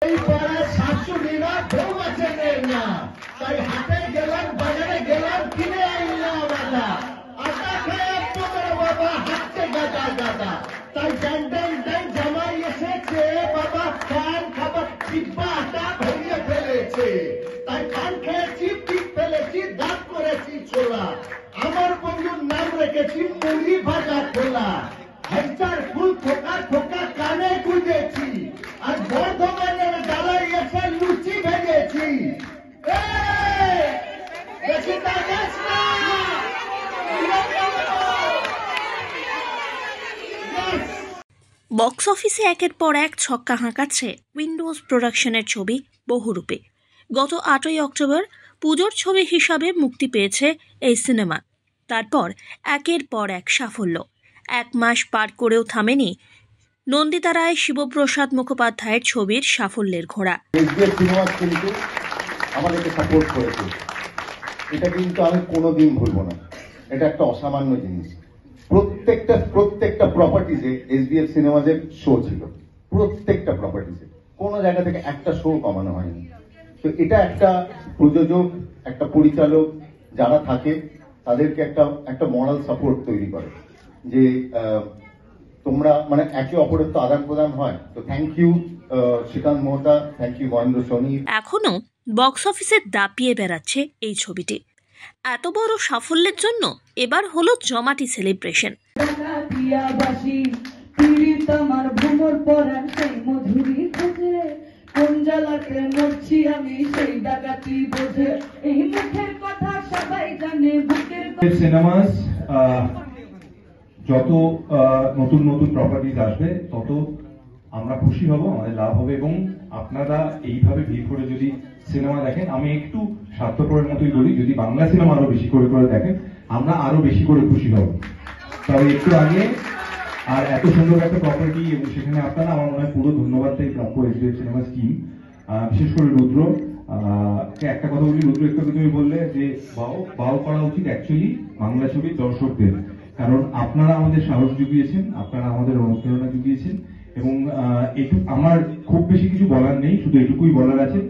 এই পাড়ার শাশুড়িরা বউ আছে না, তাই হাটে গেলাম, বাজারে গেলাম, কিনে আনলাম আদা। আদা খায় তোমার বাবা হাঁটতে গাদা গাদা। তাই ড্যান ড্যান ড্যান জামাই এসেছে বাবা, পান খাবার চিব্বা আটা ভরিয়ে ফেলেছে। তাই পান খেয়েছি, পিঠ ফেলেছি, দাঁত করেছি ছোলা। আমার বন্ধুর নাম রেখেছি মুড়ি ভাজা খোলা। হেক্টার ফুল থোকা থোকা কানে গুঁজেছি, আর বর্ধমানের ডালাই এসে লুচি ভেজেছি। বক্স অফিসে একের পর এক ছক্কা হাঁকাচ্ছে উইন্ডোজ প্রোডাকশনের ছবি বহুরূপী। গত 8ই অক্টোবর পুজোর ছবি হিসাবে মুক্তি পেয়েছে এই সিনেমা। তারপর একের পর এক সাফল্য। 1 মাস পার করেও থামেনি নন্দিতা রায়, শিবপ্রসাদ মুখোপাধ্যায়ের ছবির সাফল্যের ঘোড়া। আমাদেরকে সাপোর্ট করেছে, এটা কিন্তু আমি কোনোদিন ভুলবো না। এটা একটা অসামান্য জিনিস। প্রত্যেকটা প্রপার্টিজে এসবিএফ সিনেমাজের শো ছিল, প্রত্যেকটা প্রপার্টিজে কোনো জায়গা থেকে একটা শো কমানো হয়নি। তো এটা একটা প্রযোজক, একটা পরিচালক যারা থাকে তাদেরকে একটা মরাল সাপোর্ট তৈরি করে, যে তোমরা মানে একে অপরের তো আদান প্রদান হয়। তো thank you Shrikant Mohta, thank you Mahendra Soni. এখনো বক্স অফিসে দাপিয়ে বেড়াচ্ছে এই ছবিটি। এত বড় সাফল্যের জন্য এবার হলো জমাটি সেলিব্রেশন। সিনেমাস যত নতুন নতুন প্রপার্টিজ আসবে তত আমরা খুশি হব, আমাদের লাভ হবে। এবং আপনারা এইভাবে ভিড় করে যদি সিনেমা দেখেন, আমি একটু স্বার্থপরের মতোই বলি, যদি বাংলা সিনেমা আরো বেশি করে দেখেন আমরা আরো বেশি করে খুশি হব। তবে একটু আগে আর এত সুন্দর একটা প্রপার্টি, এবং সেখানে আপনারা আমার মনে হয় পুরো ধন্যবাদটাই প্রাপ্য এসবিএফ সিনেমাস টিম, বিশেষ করে রুদ্র। একটা কথা বলি, রুদ্র একটু তুমি বললে যে বাও করা উচিত অ্যাকচুয়ালি বাংলা ছবির দর্শকদের, কারণ আপনারা আমাদের সাহস জুগিয়েছেন, আপনারা আমাদের অনুপ্রেরণা জুগিয়েছেন। এবং আমার খুব বেশি কিছু বলার নেই, শুধু এটুকুই বলার আছে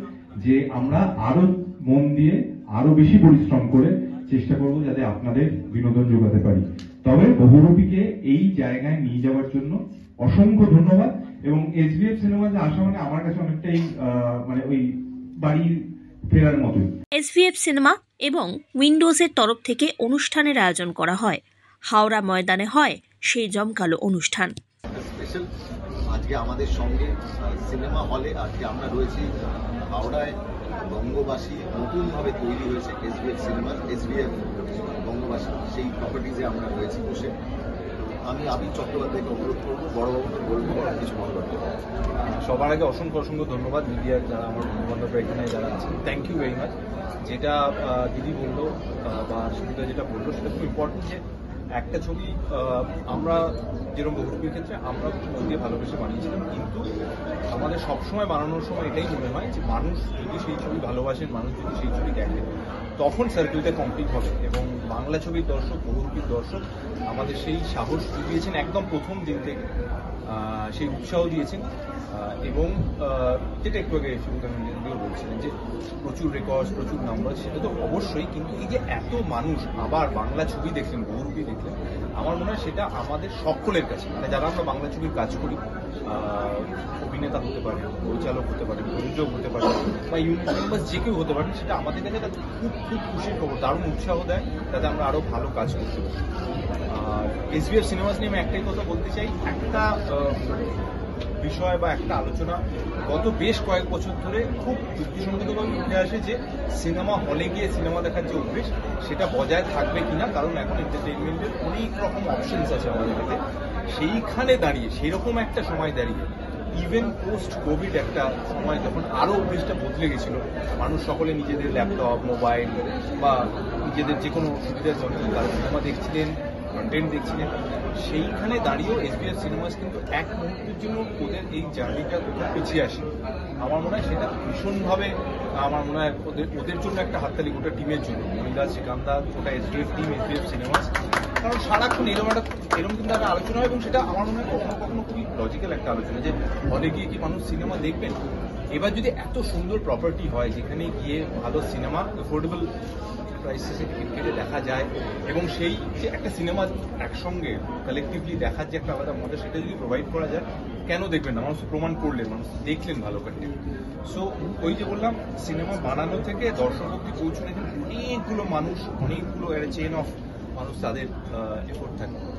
যে আমরা আরো মন দিয়ে আরো বেশি পরিশ্রম করে চেষ্টা করব যাতে আপনাদের বিনোদন যোগাতে পারি। তবে বহুরূপীকে এই জায়গায় নিয়ে যাওয়ার জন্য অসংখ্য ধন্যবাদ। এবং এসবিএফ সিনেমাতে আসা মানে আমার কাছে অনেকটাই মানে ওই বাড়ি ফেরার মতোই। এসবিএফ সিনেমা এবং উইন্ডোজের তরফ থেকে অনুষ্ঠানের আয়োজন করা হয়। হাওড়া ময়দানে হয় সেই জমকালো অনুষ্ঠান। আজকে আমাদের সঙ্গে সিনেমা হলে আজকে আমরা রয়েছি হাওড়ায়, বঙ্গবাসী নতুনভাবে তৈরি হয়েছে এসবিএফ সিনেমা, এসবিএফ বঙ্গবাসী, সেই প্রপার্টিজে আমরা রয়েছি বসে। আমি আবির চট্টোপাধ্যায়কে অনুরোধ করবো বড়বাবুকে বলবো কিছু বলবার। সবার আগে অসংখ্য ধন্যবাদ মিডিয়ার যারা আমার বন্ধুবান্ধবরা এখানে যারা আছেন, থ্যাংক ইউ ভেরি মাচ। যেটা দিদি বললো বা সুবিধা যেটা বললো সেটা খুব ইম্পর্টেন্ট, যে একটা ছবি আমরা যেরকম বহুরূপীর ক্ষেত্রে আমরা মন দিয়ে ভালোবেসে বানিয়েছিলাম, কিন্তু আমাদের সবসময় বানানোর সময় এটাই মনে হয় যে মানুষ যদি সেই ছবি ভালোবাসেন, মানুষ যদি সেই ছবি দেখেন, তখন সার্কেলটা কমপ্লিট হবে। এবং বাংলা ছবির দর্শক, বহুরূপীর দর্শক আমাদের সেই সাহস জুগিয়েছেন একদম প্রথম দিন থেকে, সেই উৎসাহ দিয়েছেন। এবং যেটা একটু আগে সুবিধাও বলছিলেন যে প্রচুর রেকর্ড, প্রচুর নাম্বার, সেটা তো অবশ্যই, কিন্তু এই যে এত মানুষ আবার বাংলা ছবি দেখলেন, বহুরূপী দেখলেন, আমার মনে হয় সেটা আমাদের সকলের কাছে, মানে যারা আমরা বাংলা ছবির কাজ করি, অভিনেতা হতে পারে, পরিচালক হতে পারে, প্রযোজক হতে পারে, বা ইউনিট মেম্বার যে কেউ হতে পারে, সেটা আমাদের কাছে একটা খুব খুশির খবর, দারুণ উৎসাহ দেয় যাতে আমরা আরো ভালো কাজ করতে পারি। আর এসবিএফ সিনেমাস নিয়ে আমি একটাই কথা বলতে চাই, একটা বিষয় বা একটা আলোচনা গত বেশ কয়েক বছর ধরে খুব যুক্তিসঙ্গতভাবে উঠে আসে, যে সিনেমা হলে গিয়ে সিনেমা দেখার যে অভ্যেস সেটা বজায় থাকবে কিনা, কারণ এখন এন্টারটেইনমেন্টের অনেক রকম অপশনস আছে আমাদের কাছে। সেইখানে দাঁড়িয়ে, সেরকম একটা সময় দাঁড়িয়ে, ইভেন পোস্ট কোভিড একটা সময় যখন আরো অভ্যেসটা বদলে গেছিল, মানুষ সকলে নিজেদের ল্যাপটপ, মোবাইল বা নিজেদের যে কোনো সুবিধার জন্য তারা সিনেমা দেখছিলেন, কন্টেন্ট দেখছিলেন, সেইখানে দাঁড়িয়েও এসবিএফ সিনেমাস কিন্তু এক মুহূর্তের জন্য ওদের এই জার্নিটা কোথাও পিছিয়ে আসে। আমার মনে হয় সেটা ভীষণভাবে, আমার মনে হয় ওদের জন্য একটা হাততালি, গোটা টিমের জন্য, মহিলা শ্রীকান্তা, গোটা এসবিএফ টিম, এসবিএফ সিনেমাস। কারণ সারাক্ষণ এরকম কিন্তু একটা আলোচনা হয়, এবং সেটা আমার মনে হয় কখনো কখনো খুবই লজিক্যাল একটা আলোচনা, যে হলে গিয়ে কি মানুষ সিনেমা দেখবেন, এবার যদি এত সুন্দর প্রপার্টি হয় যেখানে গিয়ে ভালো সিনেমা অ্যাফোর্ডেবল প্রাইসেসে টিকিট কেটে দেখা যায় এবং সেই যে একটা সিনেমা একসঙ্গে কালেকটিভলি দেখার যে একটা আলাদা মজা সেটা যদি প্রোভাইড করা যায় কেন দেখবেন না? মানুষ প্রমাণ করলেন, মানুষ দেখলেন ভালো কন্টেন্ট। সো ওই যে বললাম, সিনেমা বানানো থেকে দর্শক অব্দি পৌঁছানো অনেকগুলো মানুষ, অনেকগুলো চেইন অফ মানুষ, তাদের এফোর্ট থাকে।